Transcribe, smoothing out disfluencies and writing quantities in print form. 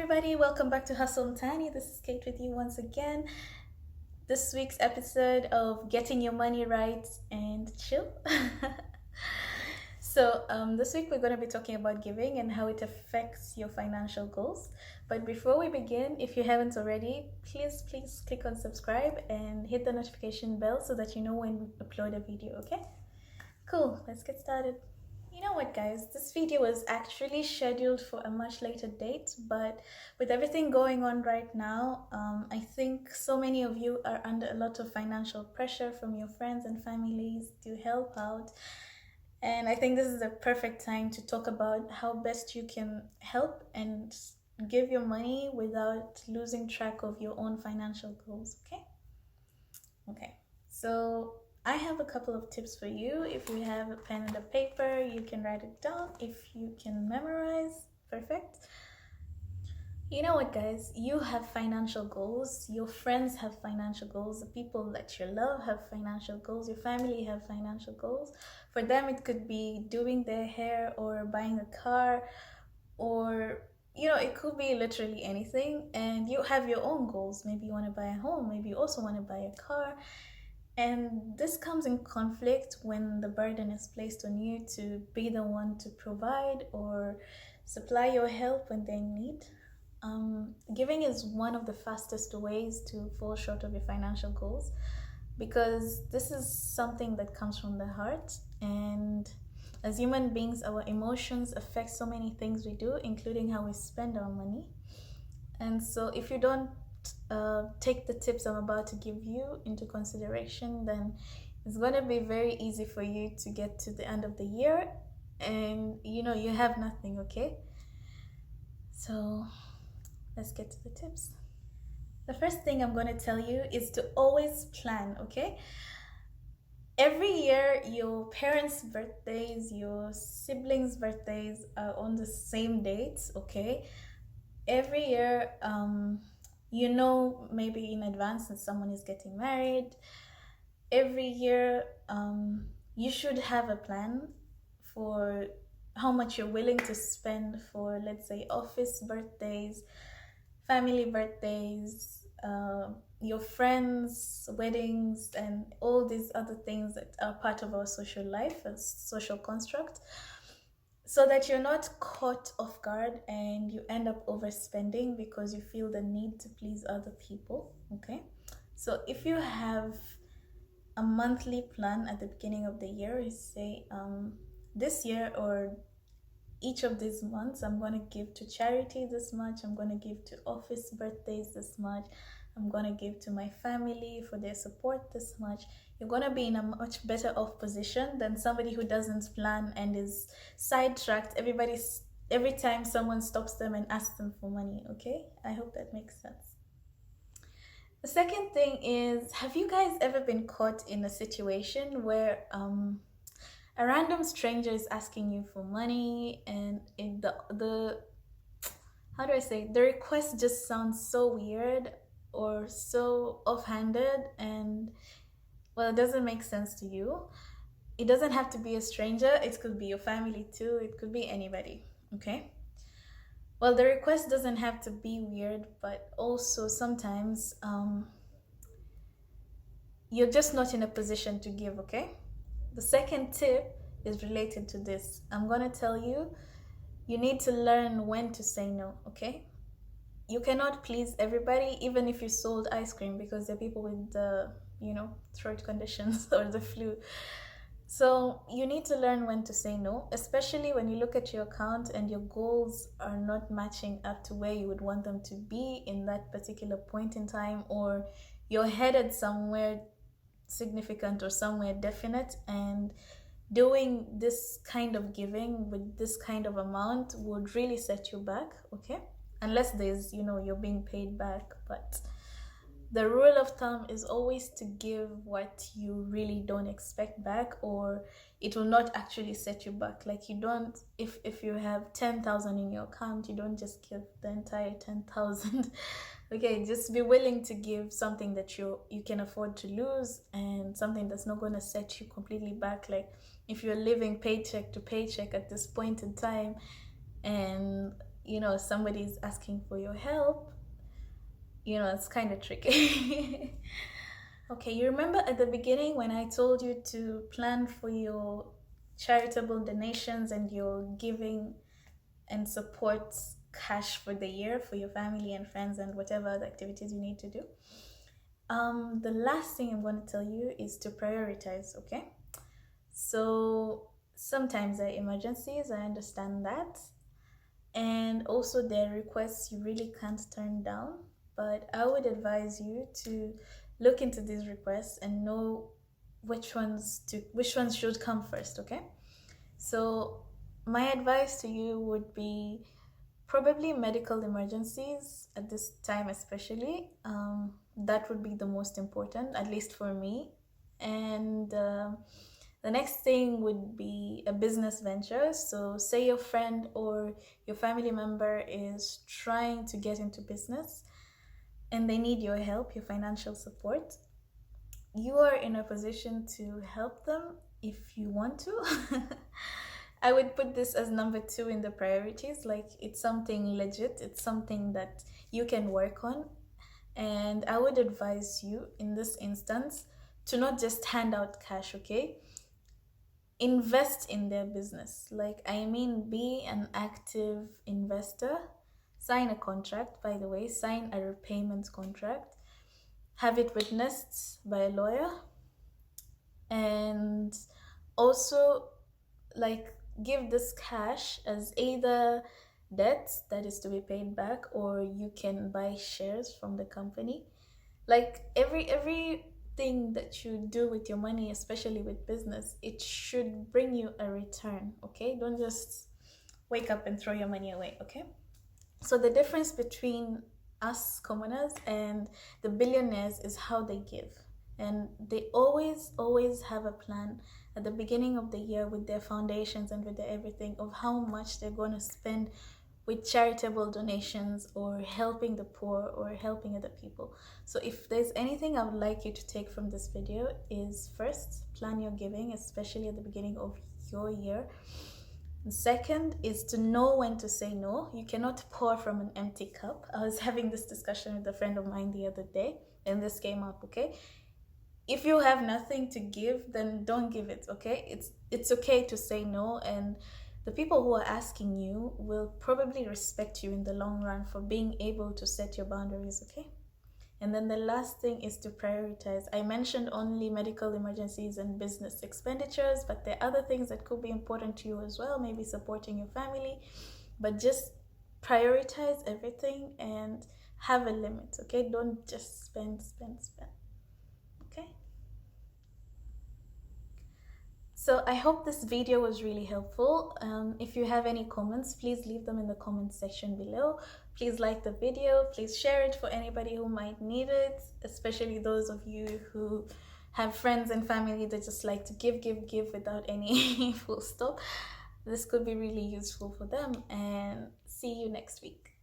everybody, welcome back to Hustle and Tiny. This is Kate with you once again. This week's episode of Getting Your Money Right and Chill. This week we're going to be talking about giving and how it affects your financial goals. But before we begin, if you haven't already, please click on subscribe and hit the notification bell so that you know when we upload a video, okay? Cool, let's get started. You know what, guys, this video was actually scheduled for a much later date, but with everything going on right now, I think so many of you are under a lot of financial pressure from your friends and families to help out. And I think this is a perfect time to talk about how best you can help and give your money without losing track of your own financial goals, okay? Okay, so I have a couple of tips for you. If you have a pen and a paper, you can write it down. If you can memorize, perfect. You know what, guys? You have financial goals. Your friends have financial goals. The people that you love have financial goals. Your family have financial goals. For them, it could be doing their hair or buying a car, or it could be literally anything. And you have your own goals. Maybe you want to buy a home. Maybe you also want to buy a car. And this comes in conflict when the burden is placed on you to be the one to provide or supply your help when they need. Giving is one of the fastest ways to fall short of your financial goals, because this is something that comes from the heart. And as human beings, our emotions affect so many things we do, including how we spend our money. And so if you don't take the tips I'm about to give you into consideration, then it's going to be very easy for you to get to the end of the year and you have nothing, okay? So let's get to the tips. The first thing I'm going to tell you is to always plan, okay? Every year, your parents' birthdays, your siblings' birthdays are on the same dates, okay? Every year, maybe in advance that someone is getting married. Every year, you should have a plan for how much you're willing to spend for, let's say, office birthdays, family birthdays, your friends' weddings, and all these other things that are part of our social life, a social construct, so that you're not caught off guard and you end up overspending because you feel the need to please other people, okay? So if you have a monthly plan at the beginning of the year, you say, this year or each of these months, I'm going to give to charity this much, I'm going to give to office birthdays this much, I'm going to give to my family for their support this much. You're going to be in a much better off position than somebody who doesn't plan and is sidetracked every time someone stops them and asks them for money, okay? I hope that makes sense. The second thing is, have you guys ever been caught in a situation where a random stranger is asking you for money, and the how do I say, the request just sounds so weird or so offhanded, and well, it doesn't make sense to you. It doesn't have to be a stranger. It could be your family too. It could be anybody, okay? Well, the request doesn't have to be weird, but also sometimes you're just not in a position to give, okay? The second tip is related to this. I'm going to tell you, you need to learn when to say no, okay? You cannot please everybody, even if you sold ice cream, because there are people with the, throat conditions or the flu. So you need to learn when to say no, especially when you look at your account and your goals are not matching up to where you would want them to be in that particular point in time, or you're headed somewhere significant or somewhere definite, and doing this kind of giving with this kind of amount would really set you back, okay? Unless there's, you're being paid back. But the rule of thumb is always to give what you really don't expect back, or it will not actually set you back. Like, you don't, if you have 10,000 in your account, you don't just give the entire 10,000. Okay, just be willing to give something that you can afford to lose, and something that's not going to set you completely back. Like, if you're living paycheck to paycheck at this point in time, and somebody's asking for your help, it's kind of tricky. Okay, you remember at the beginning when I told you to plan for your charitable donations and your giving and support cash for the year for your family and friends and whatever other activities you need to do? The last thing I'm going to tell you is to prioritize, okay? So sometimes there are emergencies, I understand that. And also there are requests you really can't turn down. But I would advise you to look into these requests and know which ones should come first, okay? So my advice to you would be probably medical emergencies at this time, especially. That would be the most important, at least for me. And the next thing would be a business venture. So, say your friend or your family member is trying to get into business and they need your help, your financial support. You are in a position to help them if you want to. I would put this as number 2 in the priorities. Like, it's something legit, it's something that you can work on. And I would advise you in this instance to not just hand out cash, okay? Invest in their business. Like, I mean, be an active investor. Sign a contract, by the way, sign a repayment contract. Have it witnessed by a lawyer. And also, like, give this cash as either debt that is to be paid back, or you can buy shares from the company. Like, everything that you do with your money, especially with business, it should bring you a return, okay? Don't just wake up and throw your money away, okay? So the difference between us commoners and the billionaires is how they give. And they always have a plan at the beginning of the year with their foundations and with their everything of how much they're going to spend with charitable donations or helping the poor or helping other people. So if there's anything I would like you to take from this video is, first, plan your giving, especially at the beginning of your year. And second is to know when to say no. You cannot pour from an empty cup. I was having this discussion with a friend of mine the other day and this came up, okay? If you have nothing to give, then don't give it, okay? It's okay to say no, and the people who are asking you will probably respect you in the long run for being able to set your boundaries, okay? And then the last thing is to prioritize. I mentioned only medical emergencies and business expenditures, but there are other things that could be important to you as well, maybe supporting your family, but just prioritize everything and have a limit, okay? Don't just spend. Okay? So I hope this video was really helpful. If you have any comments, please leave them in the comment section below. Please like the video. Please share it for anybody who might need it, especially those of you who have friends and family that just like to give without any full stop. This could be really useful for them, and see you next week.